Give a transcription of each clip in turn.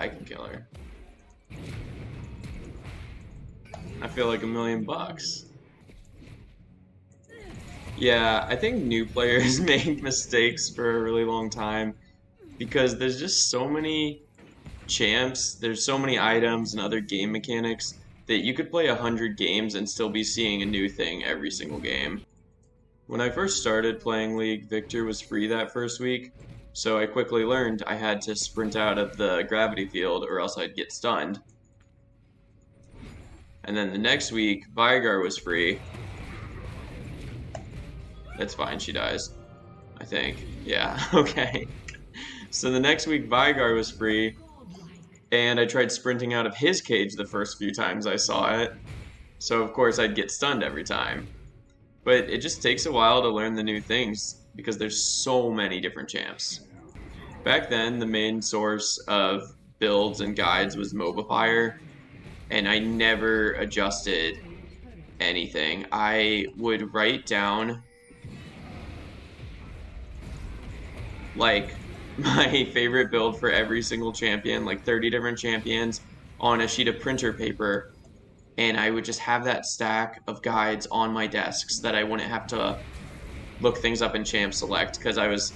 I can kill her. I feel like $1,000,000. Yeah, I think new players make mistakes for a really long time because there's just so many champs, there's so many items and other game mechanics that you could play 100 games and still be seeing a new thing every single game. When I first started playing League, Victor was free that first week, so I quickly learned I had to sprint out of the gravity field or else I'd get stunned. And then the next week, Vigar was free. It's fine, she dies. I think. Yeah, okay. So the next week, Vigar was free, and I tried sprinting out of his cage the first few times I saw it. So of course I'd get stunned every time. But it just takes a while to learn the new things because there's so many different champs. Back then, the main source of builds and guides was Mobifier, and I never adjusted anything. I would write down like my favorite build for every single champion, like 30 different champions, on a sheet of printer paper, and I would just have that stack of guides on my desk so that I wouldn't have to look things up in Champ Select because I was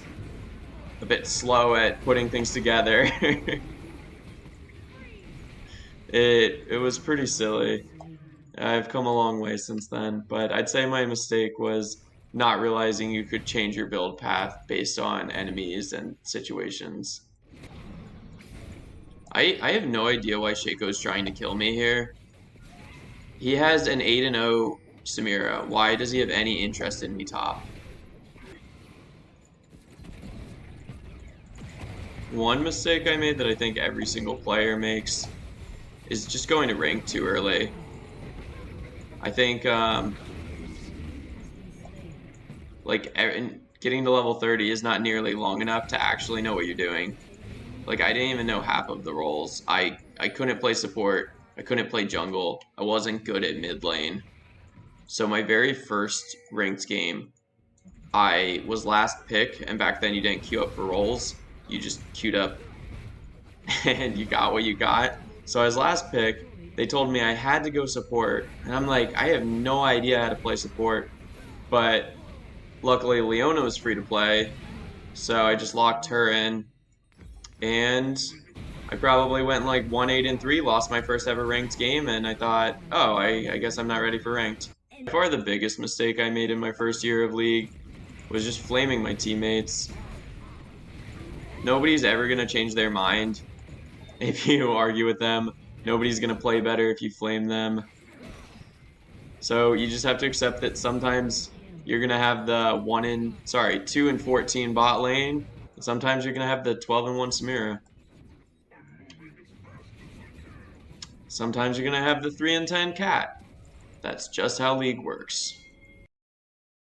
a bit slow at putting things together. It was pretty silly. I've come a long way since then, but I'd say my mistake was not realizing you could change your build path based on enemies and situations. I have no idea why Shaco's trying to kill me here. He has an 8-0 Samira. Why does he have any interest in me top? One mistake I made that I think every single player makes is just going to rank too early. I think getting to level 30 is not nearly long enough to actually know what you're doing. Like, I didn't even know half of the roles. I couldn't play support. I couldn't play jungle. I wasn't good at mid lane. So my very first ranked game, I was last pick, and back then you didn't queue up for roles. You just queued up and you got what you got. So I was last pick. They told me I had to go support, and I'm like, I have no idea how to play support. But luckily Leona was free to play, so I just locked her in, and I probably went like 1-8-3, lost my first ever ranked game, and I thought, oh, I guess I'm not ready for ranked. By far the biggest mistake I made in my first year of League was just flaming my teammates. Nobody's ever going to change their mind if you argue with them. Nobody's going to play better if you flame them. So you just have to accept that sometimes you're going to have the 2 and 14 bot lane. And sometimes you're going to have the 12 and 1 Samira. Sometimes you're going to have the 3 and 10 cat. That's just how League works.